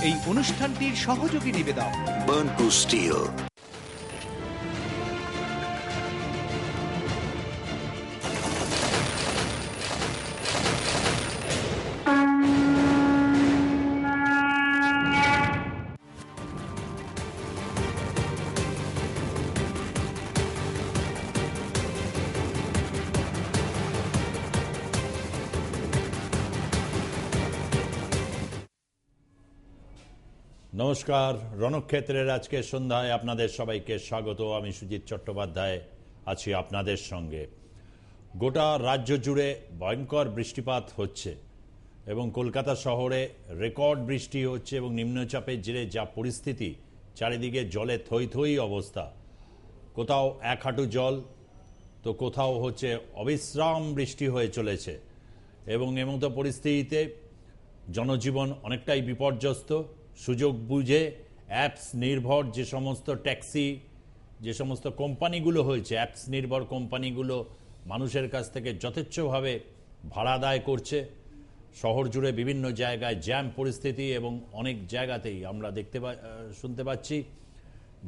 এই অনুষ্ঠানটির সহযোগী নিবেদক বার্নপুর স্টিল। নমস্কার, রণক্ষেত্রের আজকের সন্ধ্যায় আপনাদের সবাইকে স্বাগত। আমি সুজিত চট্টোপাধ্যায় আছি আপনাদের সঙ্গে। গোটা রাজ্য জুড়ে ভয়ঙ্কর বৃষ্টিপাত হচ্ছে এবং কলকাতা শহরে রেকর্ড বৃষ্টি হচ্ছে এবং নিম্নচাপের জেরে যা পরিস্থিতি, চারিদিকে জলে থই থই অবস্থা। কোথাও এক হাঁটু জল তো কোথাও হচ্ছে অবিশ্রাম বৃষ্টি হয়ে চলেছে এবং এমতো পরিস্থিতিতে জনজীবন অনেকটাই বিপর্যস্ত। সুযোগ বুঝে অ্যাপস নির্ভর যে সমস্ত ট্যাক্সি, যে সমস্ত কোম্পানিগুলো হয়েছে, অ্যাপস নির্ভর কোম্পানিগুলো মানুষের কাছ থেকে যথেচ্ছভাবে ভাড়া আদায় করছে। শহর জুড়ে বিভিন্ন জায়গায় জ্যাম পরিস্থিতি এবং অনেক জায়গাতেই আমরা শুনতে পাচ্ছি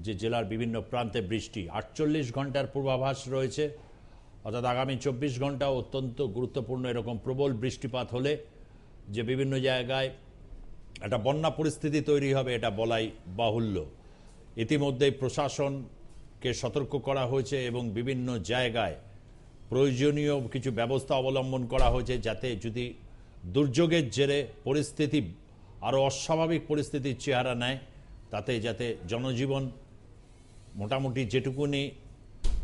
যে জেলার বিভিন্ন প্রান্তে বৃষ্টি। 48 ঘন্টার পূর্বাভাস রয়েছে, অর্থাৎ আগামী 24 ঘন্টা অত্যন্ত গুরুত্বপূর্ণ। এরকম প্রবল বৃষ্টিপাত হলে যে বিভিন্ন জায়গায় একটা বন্যা পরিস্থিতি তৈরি হবে এটা বলাই বাহুল্য। ইতিমধ্যেই প্রশাসনকে সতর্ক করা হয়েছে এবং বিভিন্ন জায়গায় প্রয়োজনীয় কিছু ব্যবস্থা অবলম্বন করা হয়েছে যাতে যদি দুর্যোগের জেরে পরিস্থিতি আরও অস্বাভাবিক পরিস্থিতির চেহারা নেয় তাতে যাতে জনজীবন মোটামুটি যেটুকুনি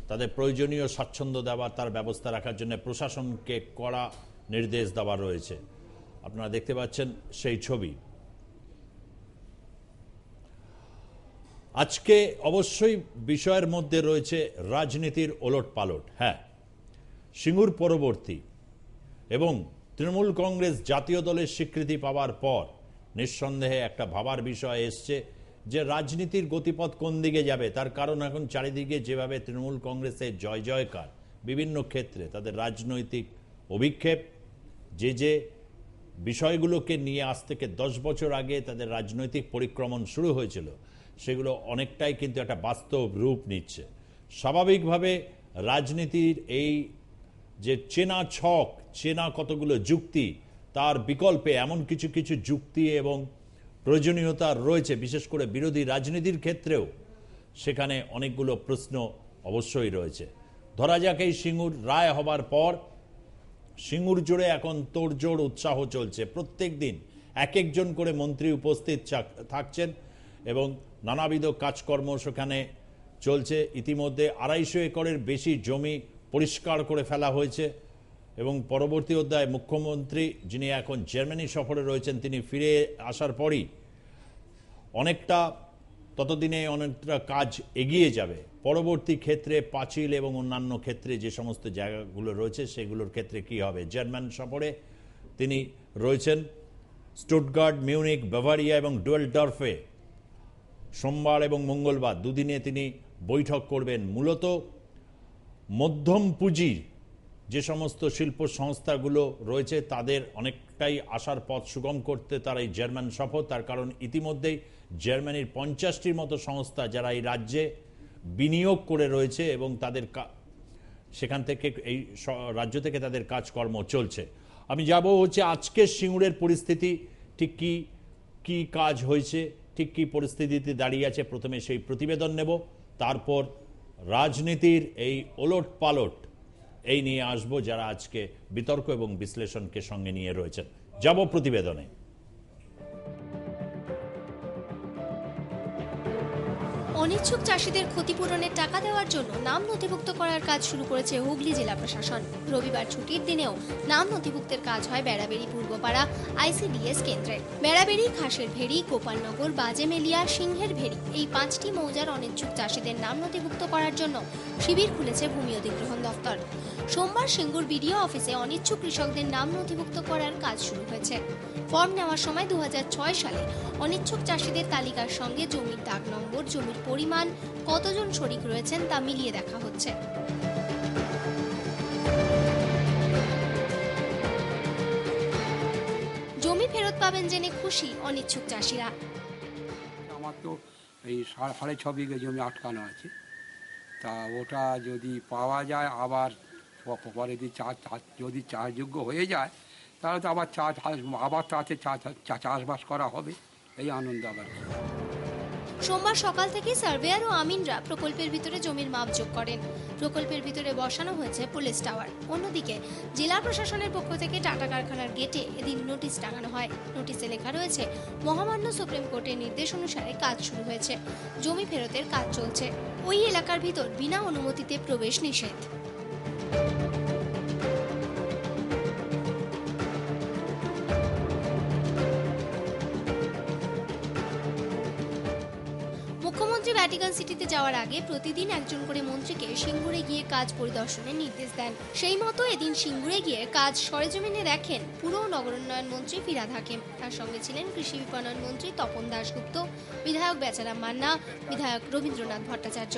তাদের প্রয়োজনীয় স্বাচ্ছন্দ্য দেওয়ার তার ব্যবস্থা রাখার জন্য প্রশাসনকে কড়া নির্দেশ দেওয়া রয়েছে। আপনারা দেখতে পাচ্ছেন সেই ছবি। আজকে অবশ্যই বিষয়ের মধ্যে রয়েছে রাজনীতির ওলটপালট। হ্যাঁ, সিঙ্গুর পরবর্তী এবং তৃণমূল কংগ্রেস জাতীয় দলের স্বীকৃতি পাওয়ার পর নিঃসন্দেহে একটা ভাবার বিষয় এসছে যে রাজনীতির গতিপথ কোন দিকে যাবে। তার কারণ এখন চারিদিকে যেভাবে তৃণমূল কংগ্রেসের জয় জয়কার, বিভিন্ন ক্ষেত্রে তাদের রাজনৈতিক অভিক্ষেপ, যে বিষয়গুলোকে নিয়ে আজ থেকে 10 বছর আগে তাদের রাজনৈতিক পরিক্রমণ শুরু হয়েছিল সেগুলো অনেকটাই কিন্তু একটা বাস্তব রূপ নিচ্ছে। স্বাভাবিকভাবে রাজনীতির এই যে চেনা ছক, চেনা কতগুলো যুক্তি, তার বিকল্পে এমন কিছু কিছু যুক্তি এবং প্রয়োজনীয়তা রয়েছে, বিশেষ করে বিরোধী রাজনীতির ক্ষেত্রেও সেখানে অনেকগুলো প্রশ্ন অবশ্যই রয়েছে। ধরা যাক এই সিঙ্গুর রায় হবার পর সিঙ্গুর জুড়ে এখন তোড়জোড় উৎসাহ চলছে। প্রত্যেক দিন এক একজন করে মন্ত্রী উপস্থিত থাকছেন এবং নানাবিধ কাজকর্ম সেখানে চলছে। ইতিমধ্যে 250 একরের বেশি জমি পরিষ্কার করে ফেলা হয়েছে এবং পরবর্তী অধ্যায়ে মুখ্যমন্ত্রী, যিনি এখন জার্মানি সফরে রয়েছেন, তিনি ফিরে আসার পরই ততদিনে অনেকটা কাজ এগিয়ে যাবে। পরবর্তী ক্ষেত্রে পাঁচিল এবং অন্যান্য ক্ষেত্রে যে সমস্ত জায়গাগুলো রয়েছে সেগুলোর ক্ষেত্রে কি হবে। জার্মান সফরে তিনি রয়েছেন। স্টুটগার্ট, মিউনিক, বাভারিয়া এবং ডুয়েলডর্ফে সোমবার এবং মঙ্গলবার দুদিনে তিনি বৈঠক করবেন। মূলত মধ্যম পুঁজির যে সমস্ত শিল্প সংস্থাগুলো রয়েছে তাদের অনেকটাই আসার পথ সুগম করতে তার এই জার্মান সফর। তার কারণ ইতিমধ্যেই জার্মানির 50টির মতো সংস্থা যারা এই রাজ্যে বিনিয়োগ করে রয়েছে এবং তাদের সেখান থেকে এই রাজ্য থেকে তাদের কাজকর্ম চলছে। আমি যাব হচ্ছে আজকের সিঙ্গুরের পরিস্থিতি ঠিক কি কাজ হয়েছে, ঠিক কি পরিস্থিতিতে দাঁড়িয়ে আছে, প্রথমে সেই প্রতিবেদন নেব, তারপর রাজনীতির এই ওলট পালট এই নিয়ে আসবো যারা আজকে বিতর্ক এবং বিশ্লেষণকে সঙ্গে নিয়ে রয়েছেন। যাব প্রতিবেদনে। অনিচ্ছুক চাষিদের ক্ষতিপূরণের টাকা দেওয়ার জন্য নাম নথিভুক্ত করার কাজ শুরু করেছে হুগলি জেলা প্রশাসন। রবিবার ছুটির দিনেও নাম নথিভুক্তের কাজ হয় বেড়াবেড়ি পূর্বপাড়া ICDS কেন্দ্রে। বেড়াবেড়ি, খাসের ভেড়ি, গোপালনগর, বাজেমেলিয়া, সিংহের ভেড়ি এই 5টি মৌজার অনিচ্ছুক চাষিদের নাম নথিভুক্ত করার জন্য শিবির খুলেছে ভূমি অধিগ্রহণ দফতর। সোমবার সিঙ্গুর বিডিও অফিসে অনিচ্ছুক কৃষকদের নাম নথিভুক্ত করার কাজ শুরু হয়েছে। ফর্ম নেওয়ার সময় 2006 সালে অনিচ্ছুক চাষিদের তালিকার সঙ্গে জমির দাগ নম্বর, জমির পরিমাণ, কতজন শরিক রয়েছেন তা মিলিয়ে দেখা হচ্ছে। জমির জমি ফেরত পাবেন জেনে খুশি অনিচ্ছুক চাষিরা। আমার তো এই 6.5 বিঘে জমি আটকানো আছে, তা ওটা যদি পাওয়া যায় আবার পরে যদি চাষযোগ্য হয়ে যায় তাহলে তো আবার তাতে চাষবাস করা হবে, এই আনন্দ আবার। সোমবার সকাল থেকে সার্ভেয়ার ও আমিনরা প্রকল্পের ভিতরে জমির মাপজোক করেন। প্রকল্পের ভিতরে বসানো হয়েছে পুলিশ টাওয়ার। অন্যদিকে জেলা প্রশাসনের পক্ষ থেকে টাটা কারখানার গেটে এদিন নোটিশ টাঙানো হয়। নোটিশে লেখা রয়েছে, মহামান্য সুপ্রিম কোর্টের নির্দেশ অনুসারে কাজ শুরু হয়েছে, জমি ফেরতের কাজ চলছে, ওই এলাকার ভিতর বিনা অনুমতিতে প্রবেশ নিষেধ। মুখ্যমন্ত্রী ভ্যাটিকান সিটিতে যাওয়ার আগে প্রতিদিন একজন করে মন্ত্রীকে সিঙ্গুরে গিয়ে কাজ পরিদর্শনের নির্দেশ দেন। সেই মতো এদিন সিঙ্গুরে গিয়ে কাজ সরেজমিনে দেখেন পুর ও নগরোন্নয়ন মন্ত্রী ফিরহাদ হাকিম। তার সঙ্গে ছিলেন কৃষি বিপণন মন্ত্রী তপন দাশগুপ্ত, বিধায়ক বেচারাম মান্না, বিধায়ক রবীন্দ্রনাথ ভট্টাচার্য।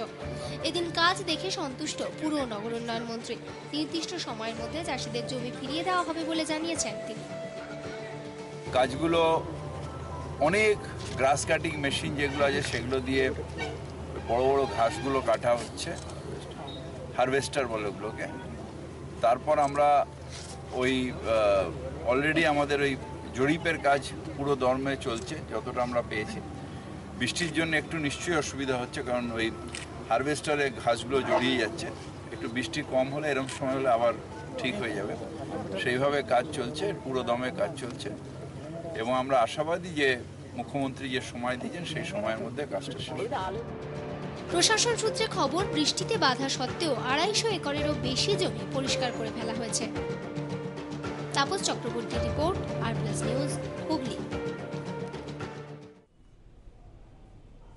এদিন কাজ দেখে সন্তুষ্ট পুর ও নগরোন্নয়ন মন্ত্রী। নির্দিষ্ট সময়ের মধ্যে চাষিদের জমি ফিরিয়ে দেওয়া হবে বলে জানিয়েছেন তিনি। কাজগুলো অনেক গ্রাস কাটিং মেশিন যেগুলো আছে সেগুলো দিয়ে বড় বড় ঘাসগুলো কাটা হচ্ছে, হারভেস্টার বলে ওগুলোকে। তারপর আমরা ওই অলরেডি আমাদের ওই জরিপের কাজ পুরো দমে চলছে যতটা আমরা পেয়েছি। বৃষ্টির জন্য একটু নিশ্চয়ই অসুবিধা হচ্ছে, কারণ ওই হারভেস্টারে ঘাসগুলো জড়িয়ে যাচ্ছে। একটু বৃষ্টি কম হলে এরকম সময় হলে আবার ঠিক হয়ে যাবে, সেইভাবে কাজ চলছে, পুরো দমে কাজ চলছে। এবং আমরা আশাবাদী যে মুখ্যমন্ত্রী যে সময় দিয়েছেন সেই সময়ের মধ্যে কাজটা শেষ হবে। প্রশাসন সূত্রে খবর, বৃষ্টিতে বাধা সত্ত্বেও 250 একরেরও বেশি জমি পরিষ্কার করে ফেলা হয়েছে। তাপস চক্রবর্তীর রিপোর্ট, আর+ নিউজ, হুগলি।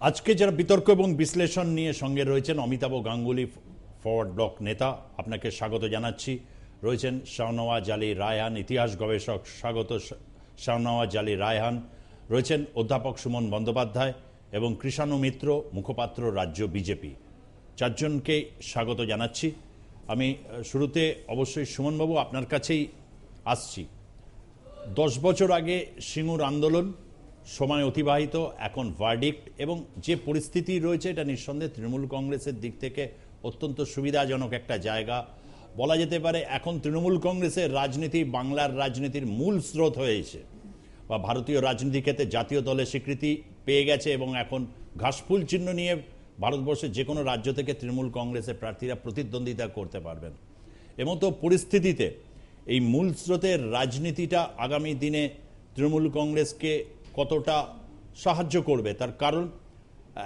আজকে যারা বিতর্ক এবং বিশ্লেষণ নিয়ে সঙ্গে রয়েছেন অমিতাভ গাঙ্গুলি, ফরওয়ার্ড ব্লক নেতা, আপনাকে স্বাগত জানাচ্ছি। রয়েছেন শাহনওয়াজ আলী রায়হান, ইতিহাস গবেষক, স্বাগত শাহনওয়াজ আলী রায়হান। রয়েছেন অধ্যাপক সুমন বন্দ্যোপাধ্যায় এবং কৃষাণু মিত্র, মুখপাত্র রাজ্য বিজেপি। চারজনকে স্বাগত জানাচ্ছি। আমি শুরুতে অবশ্যই সুমনবাবু আপনার কাছেই আসছি। 10 বছর আগে সিঙ্গুর আন্দোলন, সময় অতিবাহিত, এখন ভার্ডিক্ট, এবং যে পরিস্থিতি রয়েছে এটা নিঃসন্দেহে তৃণমূল কংগ্রেসের দিক থেকে অত্যন্ত সুবিধাজনক একটা জায়গা বলা যেতে পারে। এখন তৃণমূল কংগ্রেসের রাজনীতি বাংলার রাজনীতির মূল স্রোত হয়েছে, বা ভারতীয় রাজনীতি ক্ষেত্রে জাতীয় দলের স্বীকৃতি পেয়ে গেছে, এবং এখন ঘাসফুল চিহ্ন নিয়ে ভারতবর্ষের যে কোনো রাজ্য থেকে তৃণমূল কংগ্রেসের প্রার্থীরা প্রতিদ্বন্দ্বিতা করতে পারবেন। এমতো পরিস্থিতিতে এই মূল স্রোতের রাজনীতিটা আগামী দিনে তৃণমূল কংগ্রেসকে কতটা সাহায্য করবে, তার কারণ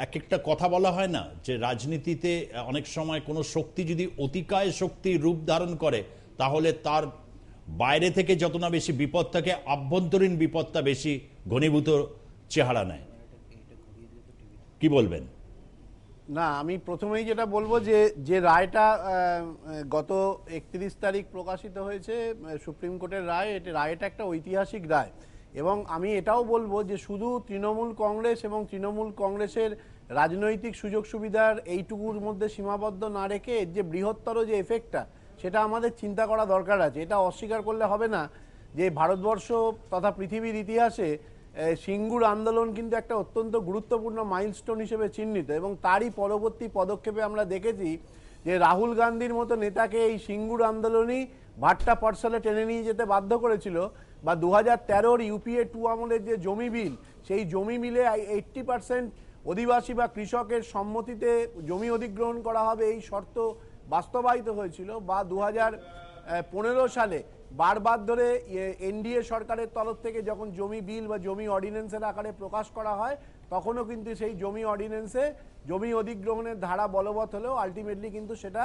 এক একটা কথা বলা হয় না যে রাজনীতিতে অনেক সময় কোনো শক্তি যদি অতিকায় শক্তি রূপ ধারণ করে তাহলে তার বাইরে থেকে যত না বেশি বিপদ থাকে, আভ্যন্তরীণ বিপদটা বেশি ঘনীভূত চেহারা নেয়। কি বলবেন? না, আমি প্রথমেই যেটা বলবো যে রায়টা গত 31 তারিখ প্রকাশিত হয়েছে, সুপ্রিম কোর্টের রায়, রায়টা একটা ঐতিহাসিক রায়। এবং আমি এটাও বলবো যে শুধু তৃণমূল কংগ্রেস এবং তৃণমূল কংগ্রেসের রাজনৈতিক সুযোগ সুবিধার এইটুকুর মধ্যে সীমাবদ্ধ না রেখে এর যে বৃহত্তর যে এফেক্টটা, সেটা আমাদের চিন্তা করা দরকার আছে। এটা অস্বীকার করলে হবে না যে ভারতবর্ষ তথা পৃথিবীর ইতিহাসে সিঙ্গুর আন্দোলন কিন্তু একটা অত্যন্ত গুরুত্বপূর্ণ মাইলস্টোন হিসেবে চিহ্নিত। এবং তারই পরবর্তী পদক্ষেপে আমরা দেখেছি যে রাহুল গান্ধীর মতো নেতাকে এই সিঙ্গুর আন্দোলনই ভাট্টা পটসালে টেনে নিয়ে যেতে বাধ্য করেছিল, বা 2013 ইউপিএ 2 আমলের যে জমি বিল, সেই জমি বিলে 80% অধিবাসী বা কৃষকের সম্মতিতে জমি অধিগ্রহণ করা হবে এই শর্ত বাস্তবায়িত হয়েছিল, বা 2015 সালে বারবার ধরে এনডিএ সরকারের তরফ থেকে যখন জমি বিল বা জমি অর্ডিন্যান্সের আকারে প্রকাশ করা হয় তখনও কিন্তু সেই জমি অর্ডিন্যান্সে জমি অধিগ্রহণের ধারা বলবৎ হলেও আলটিমেটলি কিন্তু সেটা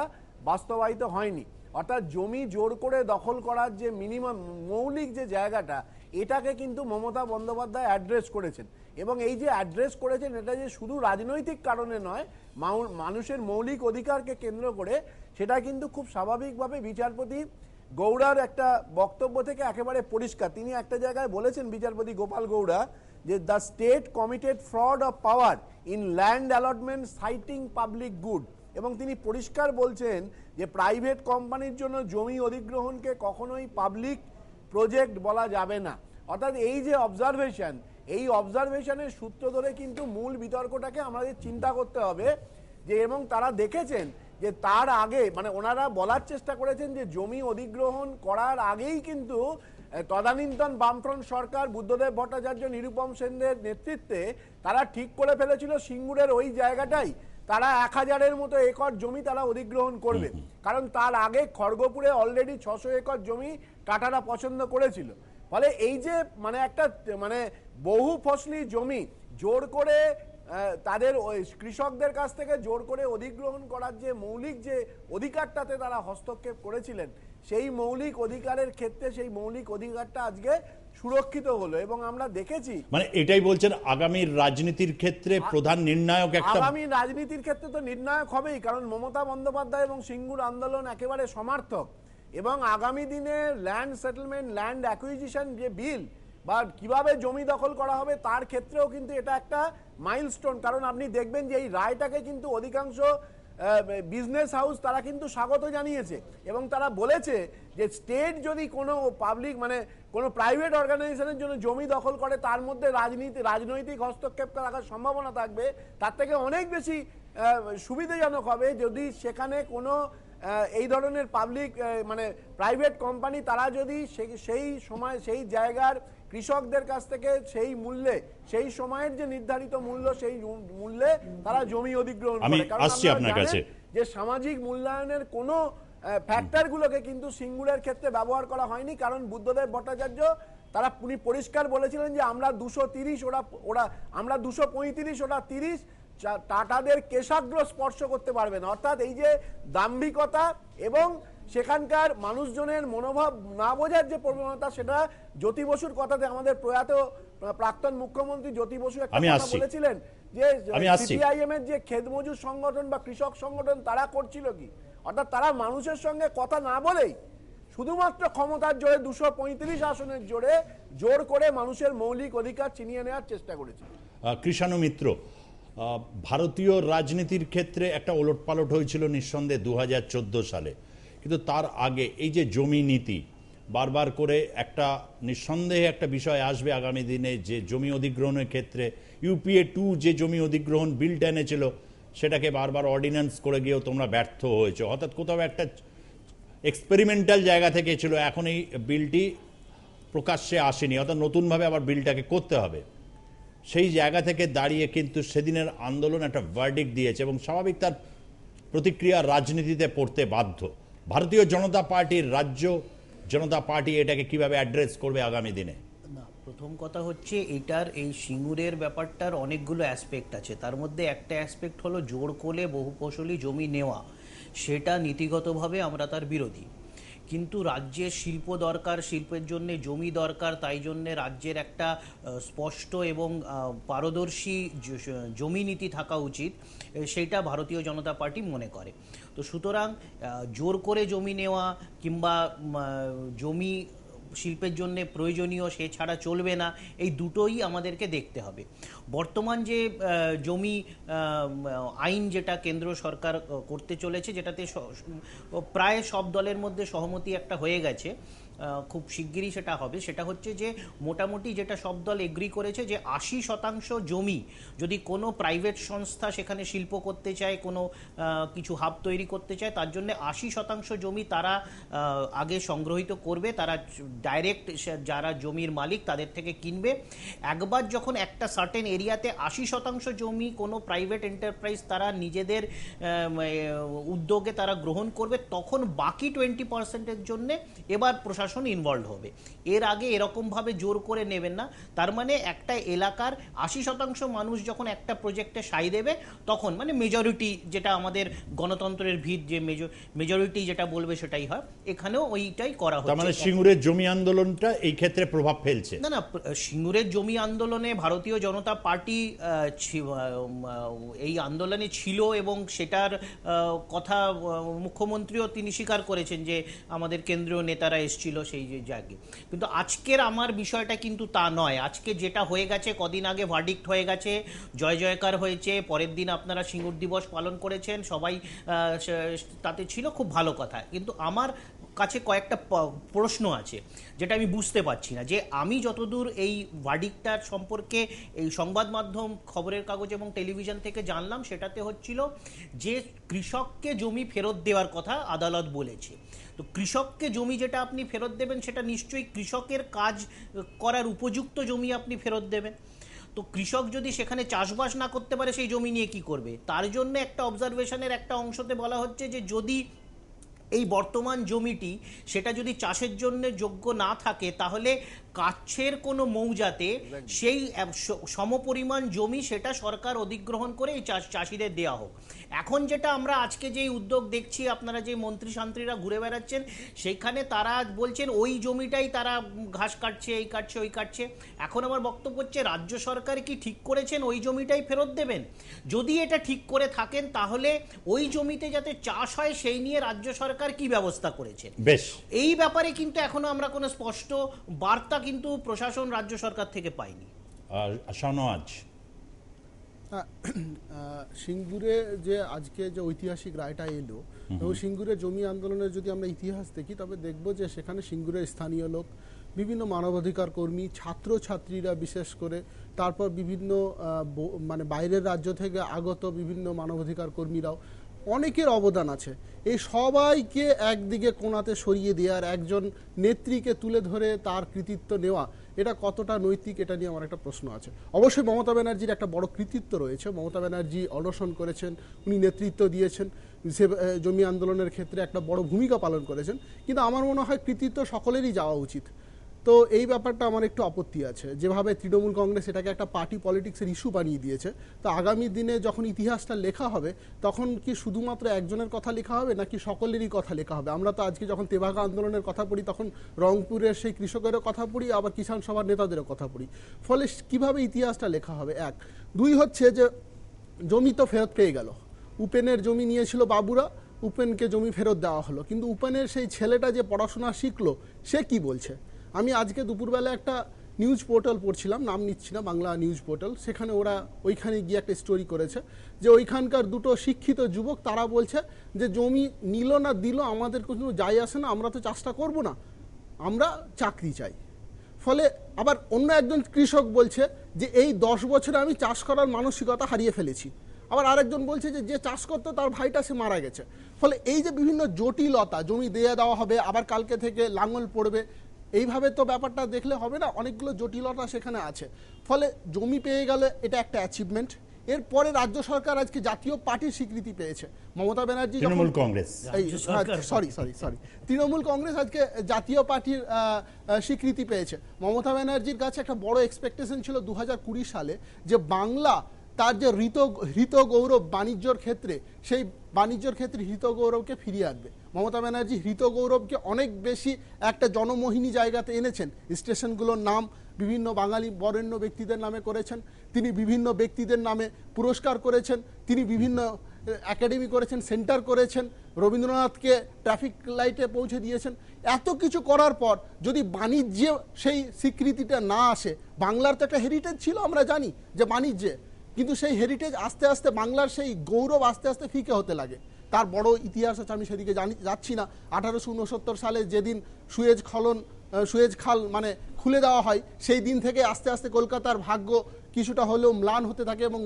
বাস্তবায়িত হয়নি। অর্থাৎ জমি জোর করে দখল করার যে মিনিমাম মৌলিক যে জায়গাটা, এটাকে কিন্তু মমতা বন্দ্যোপাধ্যায় অ্যাড্রেস করেছেন। এবং এই যে অ্যাড্রেস করেছেন এটা যে শুধু রাজনৈতিক কারণে নয়, মানুষের মৌলিক অধিকারকে কেন্দ্র করে, সেটা কিন্তু খুব স্বাভাবিকভাবে বিচারপতি গৌড়ার একটা বক্তব্য থেকে একেবারে পরিষ্কার। তিনি একটা জায়গায় বলেছেন, বিচারপতি গোপাল গৌড়া, যে the state committed fraud of power in land allotment citing public good. এবং তিনি পরিষ্কার বলছেন যে প্রাইভেট কোম্পানির জন্য জমি অধিগ্রহণকে কখনোই পাবলিক প্রজেক্ট বলা যাবে না। অর্থাৎ এই যে অবজারভেশন, এই অবজারভেশনের সূত্র ধরে কিন্তু মূল বিতর্কটাকে আমাদের চিন্তা করতে হবে যে, এবং তারা দেখেছেন যে তার আগে মানে ওনারা বলার চেষ্টা করেছেন যে জমি অধিগ্রহণ করার আগেই কিন্তু তদানীন্তন বামফ্রন্ট সরকার বুদ্ধদেব ভট্টাচার্য, নিরুপম সেনদের নেতৃত্বে তারা ঠিক করে ফেলেছিল সিঙ্গুরের ওই জায়গাটাই তারা 1000-এর মতো একর জমি তারা অধিগ্রহণ করবে, কারণ তার আগে খড়গপুরে অলরেডি 600 একর জমি টাটারা পছন্দ করেছিল। ফলে এই যে মানে একটা মানে বহু ফসলি জমি জোর করে তাদের কৃষকদের কাছ থেকে জোর করে অধিগ্রহণ করার যে মৌলিক যে অধিকারটাতে তারা হস্তক্ষেপ করেছিলেন, সেই মৌলিক অধিকারের ক্ষেত্রে সেই মৌলিক অধিকারটা আজকে সুরক্ষিত হলো। এবং আমরা দেখেছি মানে এটাই বলছেন আগামী রাজনীতির ক্ষেত্রে প্রধান নির্ণায়ক একটা, আগামী রাজনীতির ক্ষেত্রে তো নির্ণায়ক হবেই, কারণ মমতা বন্দ্যোপাধ্যায় এবং সিঙ্গুর আন্দোলন একেবারে সমার্থক। এবং আগামী দিনে ল্যান্ড সেটেলমেন্ট, ল্যান্ড অ্যাকুইজিশন যে বিল বা কিভাবে জমি দখল করা হবে তার ক্ষেত্রেও কিন্তু এটা একটা মাইলস্টোন। কারণ আপনি দেখবেন যে এই রায়টাকে কিন্তু অধিকাংশ বিজনেস হাউস তারা কিন্তু স্বাগত জানিয়েছে এবং তারা বলেছে যে স্টেট যদি কোনো পাবলিক মানে কোনো প্রাইভেট অর্গানাইজেশনের জন্য জমি দখল করে তার মধ্যে রাজনৈতিক হস্তক্ষেপ রাখার সম্ভাবনা থাকবে, তার থেকে অনেক বেশি সুবিধাজনক হবে যদি সেখানে কোনো এই ধরনের পাবলিক মানে প্রাইভেট কোম্পানি তারা যদি সেই সময় সেই জায়গার কৃষকদের কাছ থেকে সেই মূল্যে, সেই সময়ের যে নির্ধারিত মূল্য সেই মূল্যে তারা জমি অধিগ্রহণ করে। কারণ আপনারা জানেন যে সামাজিক মূল্যায়নের কোনো ফ্যাক্টরগুলোকে কিন্তু সিঙ্গুরের ক্ষেত্রে ব্যবহার করা হয়নি, কারণ বুদ্ধদেব ভট্টাচার্য তারা উনি পরিষ্কার বলেছিলেন যে আমরা 230, ওরা আমরা 235, ওরা 30, টাটাদের কেশাগ্র স্পর্শ করতে পারবে না। অর্থাৎ এই যে দাম্ভিকতা এবং সেখানকার মানুষজনের মনোভাব না বোঝার যে প্রবণতা, সেটা জ্যোতি বসুর কথাতে আমাদের প্রয়াত প্রাক্তন মুখ্যমন্ত্রী জ্যোতি বসু একটা কথা বলেছিলেন যে সিপিআইএম এর যে খেতমজুর সংগঠন বা কৃষক সংগঠন তারা করছিল কি, অর্থাৎ তারা মানুষের সঙ্গে কথা না বলেই শুধুমাত্র ক্ষমতার জোরে 235 আসনের জোরে জোর করে মানুষের মৌলিক অধিকার ছিনিয়ে নেওয়ার চেষ্টা করেছে। কৃষাণু মিত্র, ভারতীয় রাজনীতির ক্ষেত্রে একটা ওলটপালট হয়েছিল নিঃসন্দেহে 2014 সালে, কিন্তু তার আগে এই যে জমি নীতি বারবার করে একটা নিঃসন্দেহে একটা বিষয় আসবে আগামী দিনে যে জমি অধিগ্রহণের ক্ষেত্রে ইউপিএ 2 যে জমি অধিগ্রহণ বিলটা এনেছিল সেটাকে বারবার অর্ডিন্যান্স করে গিয়েও তোমরা ব্যর্থ হয়েছে, অর্থাৎ কোথাও একটা এক্সপেরিমেন্টাল জায়গা থেকে ছিল, এখন এই বিলটি প্রকাশ্যে আসেনি, অর্থাৎ নতুনভাবে আবার বিলটাকে করতে হবে। সেই জায়গা থেকে দাঁড়িয়ে কিন্তু সেদিনের আন্দোলন একটা ভার্ডিক্ট দিয়েছে এবং স্বাভাবিক তার প্রতিক্রিয়া রাজনীতিতে পড়তে বাধ্য। ভারতীয় জনতা পার্টির রাজ্য জনতা পার্টি এটাকে কিভাবে অ্যাড্রেস করবে আগামী দিনে? না, প্রথম কথা হচ্ছে এটার এই সিঙ্গুরের ব্যাপারটার অনেকগুলো অ্যাসপেক্ট আছে। তার মধ্যে একটা অ্যাসপেক্ট হলো জোর করে বহুফসলি জমি নেওয়া, সেটা নীতিগতভাবে আমরা তার বিরোধী। কিন্তু রাজ্যের শিল্প দরকার, শিল্পের জন্য জমি দরকার, তাই জন্য রাজ্যের একটা স্পষ্ট এবং পারদর্শী জমি নীতি থাকা উচিত, সেটা ভারতীয় জনতা পার্টি মনে করে। তো সুতরাং জোর করে জমি নেওয়া কিংবা জমি শিল্পের জন্য প্রয়োজনীয় সে ছাড়া চলবে না, এই দুটোই আমাদেরকে দেখতে হবে। বর্তমান যে জমি আইন যেটা কেন্দ্র সরকার করতে চলেছে, যেটাতে প্রায় সব দলের মধ্যে সহমতি একটা হয়ে গেছে, খুব শিগগিরই সেটা হবে, সেটা হচ্ছে যে মোটামুটি যেটা সব দল এগ্রি করেছে যে 80% জমি যদি কোনো প্রাইভেট সংস্থা সেখানে শিল্প করতে চায়, কোনো কিছু হাব তৈরি করতে চায়, তার জন্য 80% জমি তারা আগে সংগ্রহিত করবে, তারা ডাইরেক্ট যারা জমির মালিক তাদের থেকে কিনবে। একবার যখন একটা সার্টেন এরিয়াতে 80% জমি কোনো প্রাইভেট এন্টারপ্রাইজ তারা নিজেদের উদ্যোগে তারা গ্রহণ করবে, তখন বাকি 20%-এর জন্যে এবার প্রশাসন ইনভলভ হবে। এর আগে এরকমভাবে জোর করে নেবেন না। তার মানে একটা এলাকার 80% মানুষ যখন একটা প্রজেক্টে সাই দেবে, তখন মানে মেজরিটি, যেটা আমাদের গণতন্ত্রের ভিত, যে মেজরিটি যেটা বলবে সেটাই হয়, এখানেও ওইটাই করা হচ্ছে। তার মানে সিঙ্গুরের জমি আন্দোলনটা এই ক্ষেত্রে প্রভাব ফেলছে? না, সিঙ্গুরের জমি আন্দোলনে ভারতীয় জনতা পার্টি এই আন্দোলনে ছিল এবং সেটার কথা মুখ্যমন্ত্রীও তিনি স্বীকার করেছেন যে আমাদের কেন্দ্রীয় নেতারা এসেছিল সেই যে জায়গায়। কিন্তু আজকের আমার বিষয়টা কিন্তু তা নয়। আজকে যেটা হয়ে গেছে, কদিন আগে ভার্ডিক্ট হয়ে গেছে, জয় জয়কার হয়েছে, পরের দিন আপনারা সিঙ্গুর দিবস পালন করেছেন, সবাই তাতে ছিল, খুব ভালো কথা। কিন্তু আমার কাছে কয়েকটা প্রশ্ন আছে যেটা আমি বুঝতে পারছি না, যে আমি যতদূর এই ভার্ডিক্টটার সম্পর্কে এই সংবাদ মাধ্যম, খবরের কাগজ এবং টেলিভিশন থেকে জানলাম, সেটাতে হচ্ছিল যে কৃষককে জমি ফেরত দেওয়ার কথা আদালত বলেছে। তো কৃষককে জমি যেটা আপনি ফেরত দেবেন, সেটা নিশ্চয়ই কৃষকের কাজ করার উপযুক্ত জমি আপনি ফেরত দেবেন। তো কৃষক যদি সেখানে চাষবাস না করতে পারে, সেই জমি নিয়ে কি করবে? তার জন্য একটা অবজারভেশনের একটা অংশতে বলা হচ্ছে যে যদি এই বর্তমান জমিটি সেটা যদি চাষের জন্য যোগ্য না থাকে, তাহলে কাছের কোনো মৌজাতে সেই সমপরিমাণ জমি সেটা সরকার অধিগ্রহণ করে এই চাষিদের দেওয়া হোক। এখন যেটা আমরা আজকে যেই উদ্যোগ দেখছি, আপনারা যে মন্ত্রী শান্ত্রীরা ঘুরে বেড়াচ্ছেন, সেখানে তারা বলছেন ওই জমিটাই তারা ঘাস কাটছে, এই কাটছে, ওই কাটছে। এখন আমার বক্তব্য হচ্ছে, রাজ্য সরকার কি ঠিক করেছেন ওই জমিটাই ফেরত দেবেন? যদি এটা ঠিক করে থাকেন, তাহলে ওই জমিতে যাতে চাষ হয় সেই নিয়ে রাজ্য সরকার কি ব্যবস্থা করেছেন? বেশ, এই ব্যাপারে কিন্তু এখনো আমরা কোনো স্পষ্ট বার্তা কিন্তু প্রশাসন, রাজ্য সরকার থেকে পাইনি। শাহনওয়াজ, সিঙ্গুরে যে আজকে যে ঐতিহাসিক রায়টা এলো, এবং সিঙ্গুরে জমি আন্দোলনের যদি আমরা ইতিহাস দেখি, তবে দেখব যে সেখানে সিঙ্গুরের স্থানীয় লোক, বিভিন্ন মানবাধিকার কর্মী, ছাত্রছাত্রীরা বিশেষ করে, তারপর বিভিন্ন মানে বাইরের রাজ্য থেকে আগত বিভিন্ন মানবাধিকার কর্মীরাও, অনেকের অবদান আছে। এই সবাইকে একদিকে কোণাতে সরিয়ে দেওয়ার, একজন নেত্রীকে তুলে ধরে তার কৃতিত্ব নেওয়া, এটা কতটা নৈতিক, এটা নিয়ে আমার একটা প্রশ্ন আছে। অবশ্যই মমতা ব্যানার্জির একটা বড় কৃতিত্ব রয়েছে। মমতা ব্যানার্জি অনশন করেছেন, উনি নেতৃত্ব দিয়েছেন, সে জমি আন্দোলনের ক্ষেত্রে একটা বড় ভূমিকা পালন করেছেন। কিন্তু আমার মনে হয় কৃতিত্ব সকলেরই যাওয়া উচিত। তো এই ব্যাপারটা আমার একটু আপত্তি আছে, যেভাবে তৃণমূল কংগ্রেস এটাকে একটা পার্টি পলিটিক্সের ইস্যু বানিয়ে দিয়েছে। তো আগামী দিনে যখন ইতিহাসটা লেখা হবে, তখন কি শুধুমাত্র একজনের কথা লেখা হবে, নাকি সকলেরই কথা লেখা হবে? আমরা তো আজকে যখন তেভাগা আন্দোলনের কথা পড়ি, তখন রংপুরের সেই কৃষকেরও কথা পড়ি, আবার কিষাণ সভার নেতাদেরও কথা পড়ি। ফলে কিভাবে ইতিহাসটা লেখা হবে? এক। দুই হচ্ছে যে জমি তো ফেরত পেয়ে গেল, উপেনের জমি নিয়েছিল বাবুরা, উপেনকে জমি ফেরত দেওয়া হলো, কিন্তু উপেনের সেই ছেলেটা যে পড়াশোনা শিখলো, সে কি বলছে? আমি আজকে দুপুরবেলা একটা নিউজ পোর্টাল পড়ছিলাম, নাম নিচ্ছি না, বাংলা নিউজ পোর্টাল, সেখানে ওরা ওইখানে গিয়ে একটা স্টোরি করেছে যে ওইখানকার দুটো শিক্ষিত যুবক, তারা বলছে যে জমি নিল না দিল আমাদের কোনো যায় আসে না, আমরা তো চাষটা করব না, আমরা চাকরি চাই। ফলে আবার অন্য একজন কৃষক বলছে যে এই 10 বছরে আমি চাষ করার মানসিকতা হারিয়ে ফেলেছি। আবার আরেকজন বলছে যে যে চাষ করতো তার ভাইটা সে মারা গেছে। ফলে এই যে বিভিন্ন জটিলতা, জমি দিয়ে দেওয়া হবে, আবার কালকে থেকে লাঙল পড়বে, এইভাবে তো ব্যাপারটা দেখলে হবে না, অনেকগুলো জটিলতা সেখানে আছে। ফলে জমি পেয়ে গেলে এটা একটা অ্যাচিভমেন্ট। এরপরে রাজ্য সরকার আজকে জাতীয় পার্টির স্বীকৃতি পেয়েছে। মমতা ব্যানার্জি, তৃণমূল কংগ্রেস, তৃণমূল কংগ্রেস আজকে জাতীয় পার্টির স্বীকৃতি পেয়েছে। মমতা ব্যানার্জির কাছে একটা বড় এক্সপেকটেশন ছিল 2020 সালে যে বাংলা তার যে হৃত গৌরব বাণিজ্যর ক্ষেত্রে, সেই বাণিজ্যর ক্ষেত্রে হৃত গৌরবকে ফিরিয়ে আনবে। মমতা ব্যানার্জি হৃত গৌরবকে অনেক বেশি একটা জনমোহিনী জায়গাতে এনেছেন। স্টেশনগুলোর নাম বিভিন্ন বাঙালি বরেণ্য ব্যক্তিদের নামে করেছেন, তিনি বিভিন্ন ব্যক্তিদের নামে পুরস্কার করেছেন, তিনি বিভিন্ন একাডেমি করেছেন, সেন্টার করেছেন, রবীন্দ্রনাথকে ট্রাফিক লাইটে পৌঁছে দিয়েছেন। এত কিছু করার পর যদি বাণিজ্যে সেই স্বীকৃতিটা না আসে, বাংলার তো একটা হেরিটেজ ছিল, আমরা জানি যে বাণিজ্যে, কিন্তু সেই হেরিটেজ আস্তে আস্তে, বাংলার সেই গৌরব আস্তে আস্তে ফিকে হতে লাগে। তার বড় ইতিহাস আছে, আমি সেদিকে যাচ্ছি না। 1869 সালে যেদিন সুয়েজ খাল মানে খুলে দেওয়া হয়, সেই দিন থেকে আস্তে আস্তে কলকাতার ভাগ্য কিছুটা হলেও ম্লান হতে থাকে এবং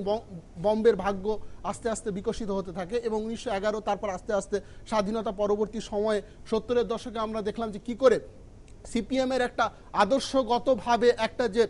বম্বের ভাগ্য আস্তে আস্তে বিকশিত হতে থাকে। এবং 1911, তারপর আস্তে আস্তে স্বাধীনতা পরবর্তী সময়ে 70-এর দশকে আমরা দেখলাম যে কি করে সিপিএমের একটা আদর্শগতভাবে একটা যে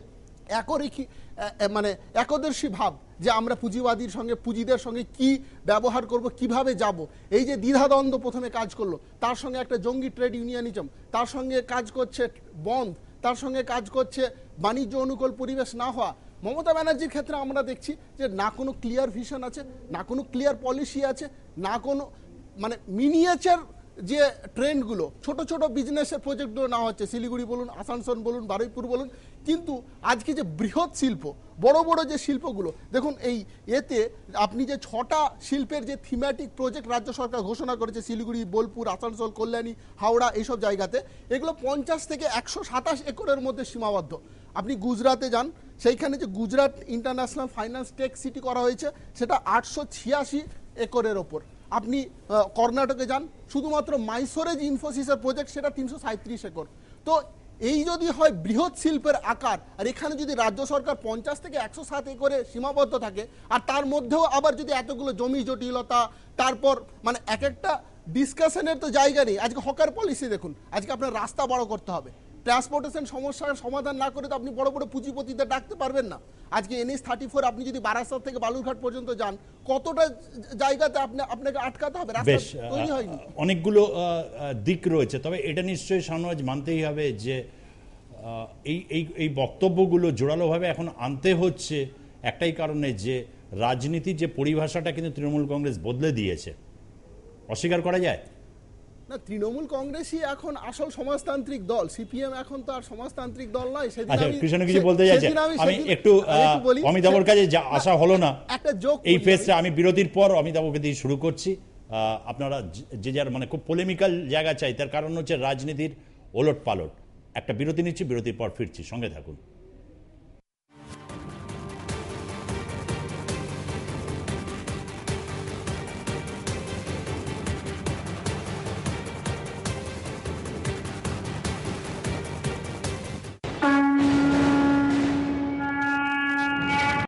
মানে একদর্শী ভাব, যে আমরা পুঁজিবাদীর সঙ্গে, পুঁজিদের সঙ্গে কি ব্যবহার করব, কিভাবে যাব, এই যে দ্বিধাদ্বন্দ্ব প্রথমে কাজ করলো, তার সঙ্গে একটা জঙ্গি ট্রেড ইউনিয়নিজম, তার সঙ্গে কাজ করছে বন্ধ, তার সঙ্গে কাজ করছে বাণিজ্য অনুকূল পরিবেশ না হওয়া। মমতা ব্যানার্জির ক্ষেত্রে আমরা দেখছি যে না কোনো ক্লিয়ার ভিশন আছে, না কোনো ক্লিয়ার পলিসি আছে, না কোনো মানে মিনিয়েচার যে ট্রেন্ডগুলো, ছোট ছোট বিজনেসের প্রজেক্টগুলো নেওয়া হচ্ছে, শিলিগুড়ি বলুন, আসানসোল বলুন, বারুইপুর বলুন, কিন্তু আজকে যে বৃহৎ শিল্প, বড় বড় যে শিল্পগুলো দেখুন, এই এতে আপনি যে 6টা শিল্পের যে থিম্যাটিক প্রজেক্ট রাজ্য সরকার ঘোষণা করেছে, শিলিগুড়ি, বোলপুর, আসানসোল, কল্যাণী, হাওড়া, এইসব জায়গাতে, এগুলো 50 থেকে 127 একরের মধ্যে সীমাবদ্ধ। আপনি গুজরাটে যান, সেইখানে যে Gujarat international finance take city করা হয়েছে, সেটা 886 একরের ওপর। আপনি কর্ণাটকে যান, শুধুমাত্র মাইসোরে যে ইনফোসিসের প্রজেক্ট, সেটা 337 একর। তো এই যদি হয় বৃহৎ শিল্পের আকার, আর এখানে যদি রাজ্য সরকার 50 থেকে 107 একরে সীমাবদ্ধ থাকে, আর তার মধ্যেও আবার যদি এতগুলো জমি জটিলতা, তারপর মানে এক একটা ডিসকাশনের তো জায়গা নেই। আজকে হকার পলিসি দেখুন, আজকে আপনার রাস্তা বড় করতে হবে, ট্রান্সপোর্টেশন সমস্যার সমাধান না করে তো আপনি বড় বড় পুঁজিপতিদের ডাকতে পারবেন না। আজকে NH-34 আপনি যদি বারাসাত থেকে বালুরঘাট পর্যন্ত যান, কতটা জায়গাতে আপনাকে আটকাতে হবে, রাস্তা বেশ, তৈরি হয়নি। অনেকগুলো দিক রয়েছে, তবে এটা নিশ্চয়ই শাহনওয়াজ মানতেই হবে যে এই বক্তব্যগুলো জোরালোভাবে এখন আনতে হচ্ছে একটাই কারণে, যে রাজনীতির যে পরিভাষাটা কিন্তু তৃণমূল কংগ্রেস বদলে দিয়েছে, অস্বীকার করা যায় না। তৃণমূল কংগ্রেসই এখন আসল সমাজতান্ত্রিক দল, সিপিএম এখন তো আর সমাজতান্ত্রিক দল নয়। আচ্ছা, কৃষ্ণ কিছু বলতে যাচ্ছে, আমি একটু অমিতাভর কাছে যা আশা হলো না একটা যোগ এই ফেসটা, আমি বিরতির পর অমিতাভকে দিয়ে শুরু করছি। আপনারা যে যার মানে খুব পোলেমিক্যাল জায়গা চাই, তার কারণ হচ্ছে রাজনীতির ওলট পালট। একটা বিরতি নিচ্ছি, বিরতির পর ফিরছি, সঙ্গে থাকুন।